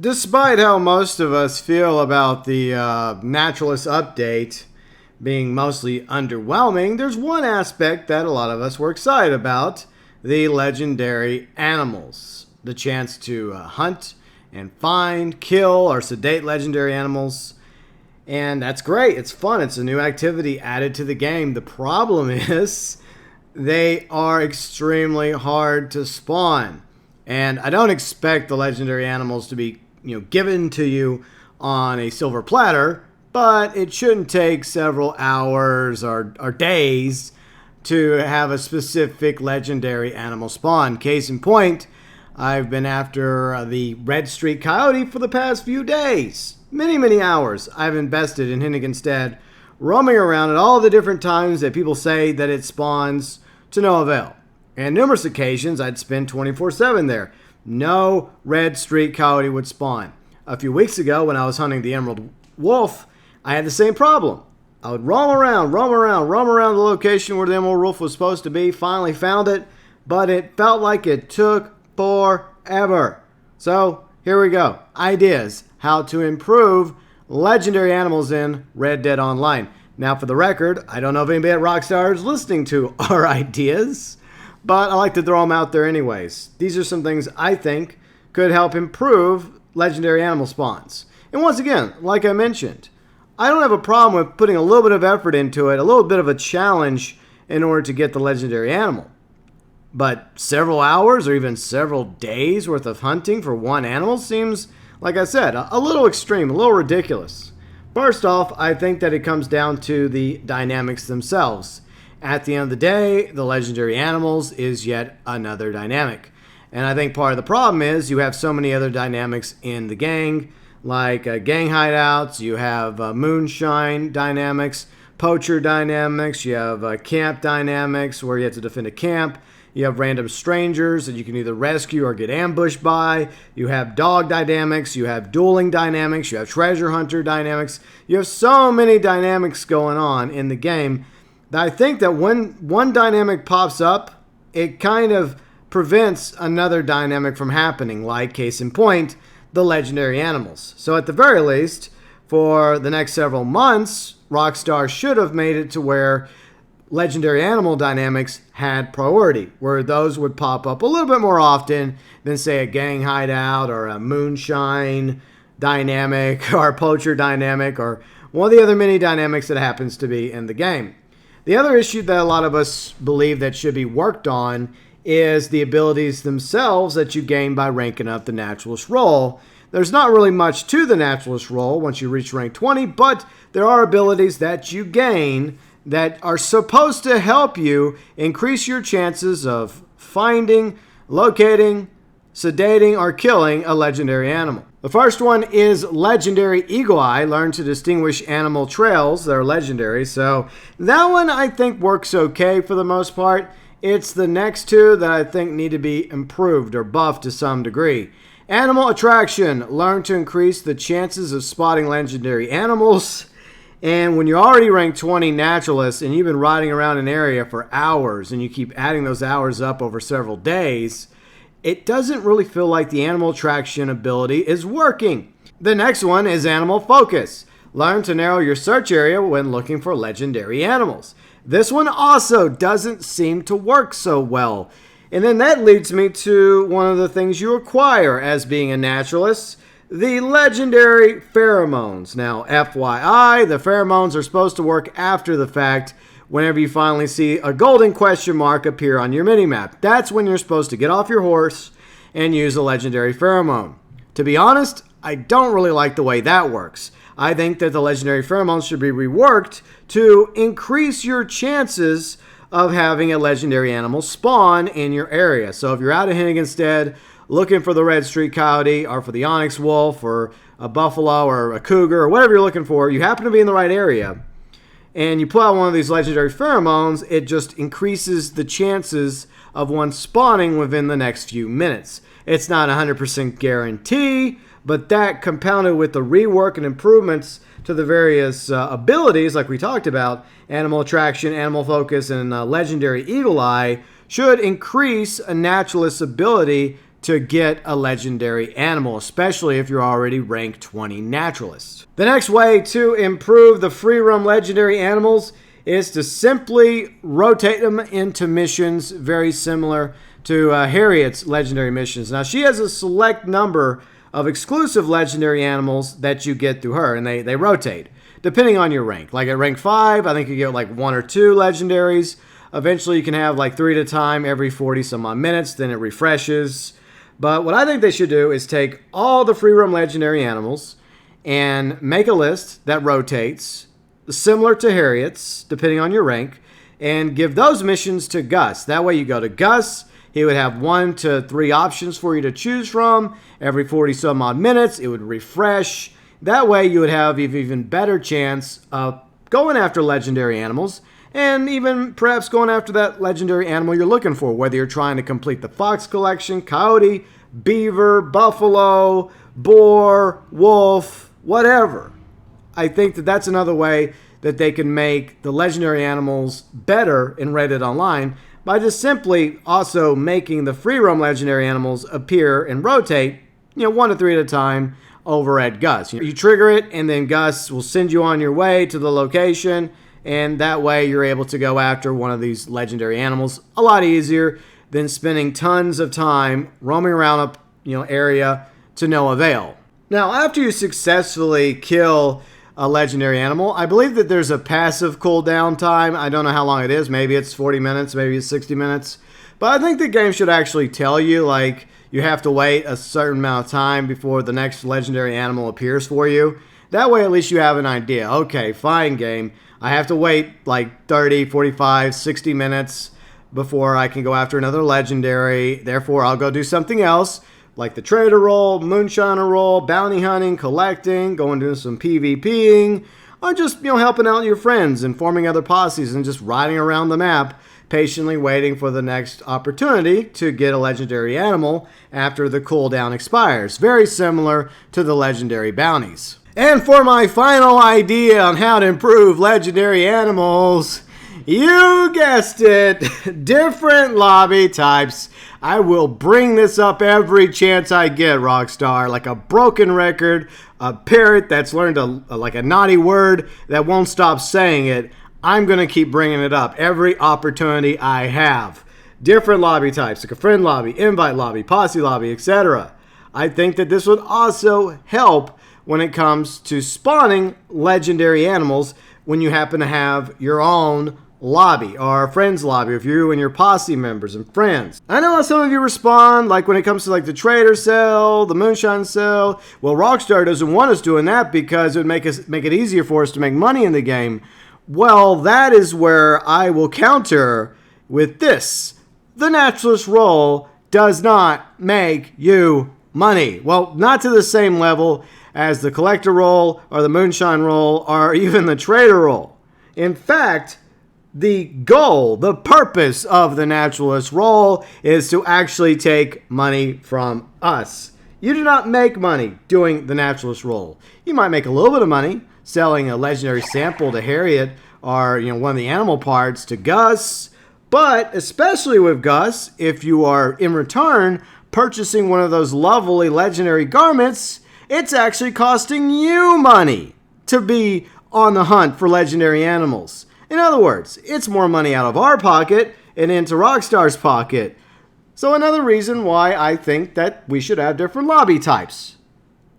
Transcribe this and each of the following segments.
Despite how most of us feel about the Naturalist update being mostly underwhelming, there's one aspect that a lot of us were excited about: the legendary animals. The chance to hunt and find, kill, or sedate legendary animals. And that's great. It's fun. It's a new activity added to the game. The problem is they are extremely hard to spawn. And I don't expect the legendary animals to be given to you on a silver platter, but it shouldn't take several hours or days to have a specific legendary animal spawn. Case in point, I've been after the red streak coyote for the past few days. Many hours I've invested in Henniganstead, roaming around at all the different times that people say that it spawns, to no avail. And numerous occasions I'd spend 24/7 there. No red streak coyote would spawn. A few weeks ago when I was hunting the emerald wolf, I had the same problem. I would roam around the location where the emerald wolf was supposed to be. Finally found it, but it felt like it took forever. So here we go. Ideas how to improve legendary animals in Red Dead Online. Now, for the record, I don't know if anybody at Rockstar is listening to our ideas, but I like to throw them out there anyways. These are some things I think could help improve legendary animal spawns. And once again, like I mentioned, I don't have a problem with putting a little bit of effort into it, a little bit of a challenge in order to get the legendary animal. But several hours or even several days worth of hunting for one animal seems, like I said, a little extreme, a little ridiculous. First off, I think that it comes down to the dynamics themselves. At the end of the day, the legendary animals is yet another dynamic. And I think part of the problem is you have so many other dynamics in the gang, like gang hideouts, you have moonshine dynamics, poacher dynamics, you have camp dynamics where you have to defend a camp. You have random strangers that you can either rescue or get ambushed by. You have dog dynamics. You have dueling dynamics. You have treasure hunter dynamics. You have so many dynamics going on in the game that I think that when one dynamic pops up, it kind of prevents another dynamic from happening, like case in point, the legendary animals. So at the very least, for the next several months, Rockstar should have made it to where legendary animal dynamics had priority, where those would pop up a little bit more often than, say, a gang hideout or a moonshine dynamic or a poacher dynamic or one of the other many dynamics that happens to be in the game. The other issue that a lot of us believe that should be worked on is the abilities themselves that you gain by ranking up the naturalist role. There's not really much to the naturalist role once you reach rank 20, but there are abilities that you gain that are supposed to help you increase your chances of finding, locating, sedating, or killing a legendary animal. The first one is Legendary Eagle Eye. Learn to distinguish animal trails that are legendary. So that one I think works okay for the most part. It's the next two that I think need to be improved or buffed to some degree. Animal Attraction. Learn to increase the chances of spotting legendary animals. And when you're already ranked 20 naturalist and you've been riding around an area for hours and you keep adding those hours up over several days, it doesn't really feel like the animal attraction ability is working. The next one is Animal Focus. Learn to narrow your search area when looking for legendary animals. This one also doesn't seem to work so well. And then that leads me to one of the things you acquire as being a naturalist: the legendary pheromones. Now, FYI, the pheromones are supposed to work after the fact whenever you finally see a golden question mark appear on your minimap. That's when you're supposed to get off your horse and use a legendary pheromone. To be honest, I don't really like the way that works. I think that the legendary pheromones should be reworked to increase your chances of having a legendary animal spawn in your area. So if you're out of Henniganstead looking for the red streak coyote or for the onyx wolf or a buffalo or a cougar or whatever you're looking for, you happen to be in the right area, and you pull out one of these legendary pheromones, it just increases the chances of one spawning within the next few minutes. It's not a 100% guarantee, but that compounded with the rework and improvements to the various abilities like we talked about, Animal Attraction, Animal Focus, and Legendary Eagle Eye, should increase a naturalist's ability to get a legendary animal, especially if you're already rank 20 naturalist. The next way to improve the free roam legendary animals is to simply rotate them into missions very similar to Harriet's legendary missions. Now, she has a select number of exclusive legendary animals that you get through her, and they rotate depending on your rank. Like at rank 5, I think you get like 1 or 2 legendaries. Eventually, you can have like 3 at a time every 40 some odd minutes, then it refreshes. But what I think they should do is take all the free roam legendary animals and make a list that rotates, similar to Harriet's, depending on your rank, and give those missions to Gus. That way you go to Gus, he would have 1 to 3 options for you to choose from. Every 40 some odd minutes, it would refresh. That way you would have an even better chance of going after legendary animals, and even perhaps going after that legendary animal you're looking for, whether you're trying to complete the fox collection, coyote, beaver, buffalo, boar, wolf, whatever. I think that that's another way that they can make the legendary animals better in Red Dead Online by just simply also making the free roam legendary animals appear and rotate, 1 to 3 at a time over at Gus. You trigger it, and then Gus will send you on your way to the location, and that way you're able to go after one of these legendary animals a lot easier than spending tons of time roaming around a area to no avail. Now, after you successfully kill a legendary animal, I believe that there's a passive cooldown time. I don't know how long it is. Maybe it's 40 minutes, maybe it's 60 minutes. But I think the game should actually tell you, like, you have to wait a certain amount of time before the next legendary animal appears for you. That way, at least you have an idea. Okay, fine, game. I have to wait like 30, 45, 60 minutes before I can go after another legendary. Therefore, I'll go do something else, like the trader role, moonshiner role, bounty hunting, collecting, going to do some PvPing, or just, helping out your friends and forming other posses and just riding around the map, patiently waiting for the next opportunity to get a legendary animal after the cooldown expires. Very similar to the legendary bounties. And for my final idea on how to improve legendary animals, you guessed it, different lobby types. I will bring this up every chance I get, Rockstar, like a broken record, a parrot that's learned like a naughty word that won't stop saying it. I'm going to keep bringing it up every opportunity I have. Different lobby types, like a friend lobby, invite lobby, posse lobby, etc. I think that this would also help when it comes to spawning legendary animals when you happen to have your own lobby or a friend's lobby if you and your posse members and friends. I know how some of you respond, like when it comes to like the trader cell, the moonshine cell. Well, Rockstar doesn't want us doing that because it would make it easier for us to make money in the game. Well, that is where I will counter with this. The naturalist role does not make you money. Well, not to the same level as the collector role or the moonshine role or even the trader role. In fact, the goal, the purpose of the naturalist role is to actually take money from us. You do not make money doing the naturalist role. You might make a little bit of money selling a legendary sample to Harriet or one of the animal parts to Gus, but especially with Gus, if you are in return purchasing one of those lovely legendary garments, it's actually costing you money to be on the hunt for legendary animals. In other words, it's more money out of our pocket and into Rockstar's pocket. So another reason why I think that we should have different lobby types.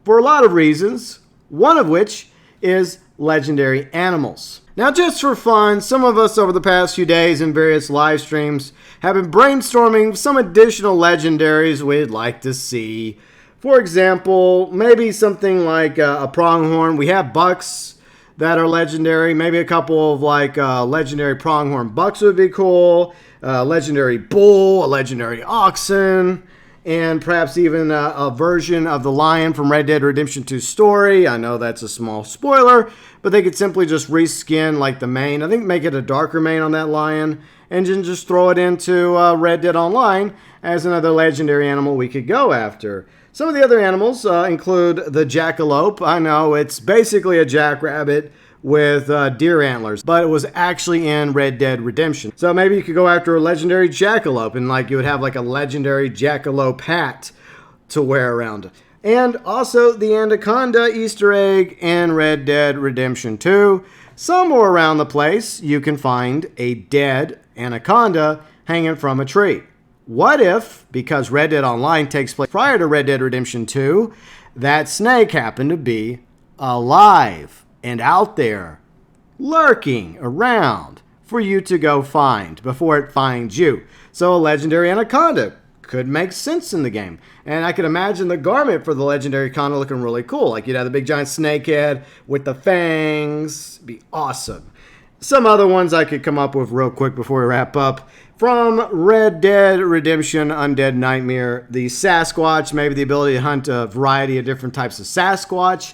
For a lot of reasons, one of which is legendary animals. Now, just for fun, some of us over the past few days in various live streams have been brainstorming some additional legendaries we'd like to see. For example, maybe something like a pronghorn. We have bucks that are legendary. Maybe a couple of like legendary pronghorn bucks would be cool. Legendary bull, a legendary oxen, and perhaps even a version of the lion from Red Dead Redemption 2 story. I know that's a small spoiler, but they could simply just reskin like the mane. I think make it a darker mane on that lion and then just throw it into Red Dead Online as another legendary animal we could go after. Some of the other animals include the jackalope. I know it's basically a jackrabbit with deer antlers, but it was actually in Red Dead Redemption. So maybe you could go after a legendary jackalope, and like you would have like a legendary jackalope hat to wear around. And also the anaconda Easter egg in Red Dead Redemption 2. Somewhere around the place you can find a dead anaconda hanging from a tree. What if, because Red Dead Online takes place prior to Red Dead Redemption 2, that snake happened to be alive and out there, lurking around for you to go find before it finds you? So a legendary anaconda could make sense in the game. And I could imagine the garment for the legendary anaconda looking really cool. Like you'd have the big giant snake head with the fangs. Be awesome. Some other ones I could come up with real quick before we wrap up. From Red Dead Redemption Undead Nightmare, the Sasquatch, maybe the ability to hunt a variety of different types of Sasquatch.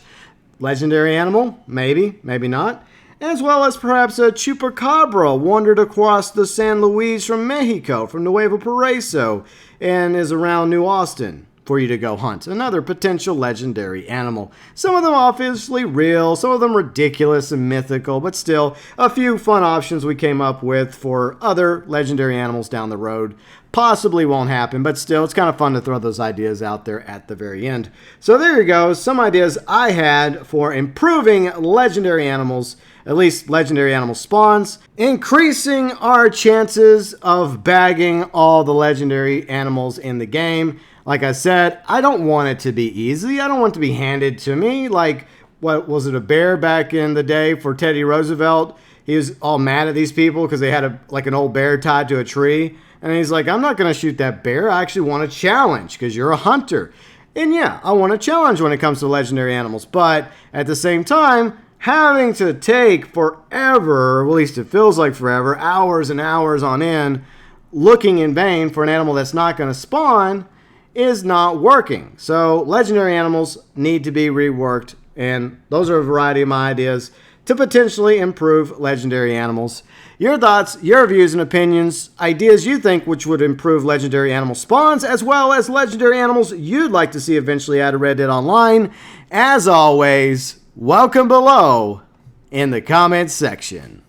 Legendary animal, maybe, maybe not. As well as perhaps a chupacabra wandered across the San Luis from Mexico, from Nuevo Paraiso, and is around New Austin for you to go hunt. Another potential legendary animal. Some of them obviously real, some of them ridiculous and mythical, but still a few fun options we came up with for other legendary animals down the road. Possibly won't happen, but still it's kind of fun to throw those ideas out there at the very end. So there you go, some ideas I had for improving legendary animals, at least legendary animal spawns, increasing our chances of bagging all the legendary animals in the game. Like I said, I don't want it to be easy. I don't want it to be handed to me. Like, what was it, a bear back in the day for Teddy Roosevelt? He was all mad at these people because they had an old bear tied to a tree. And he's like, I'm not going to shoot that bear. I actually want a challenge because you're a hunter. And yeah, I want a challenge when it comes to legendary animals. But at the same time, having to take forever, or at least it feels like forever, hours and hours on end, looking in vain for an animal that's not going to spawn is not working. So legendary animals need to be reworked. And those are a variety of my ideas to potentially improve legendary animals. Your thoughts, your views and opinions, ideas you think which would improve legendary animal spawns, as well as legendary animals you'd like to see eventually added to Red Dead Online. As always, welcome below in the comments section.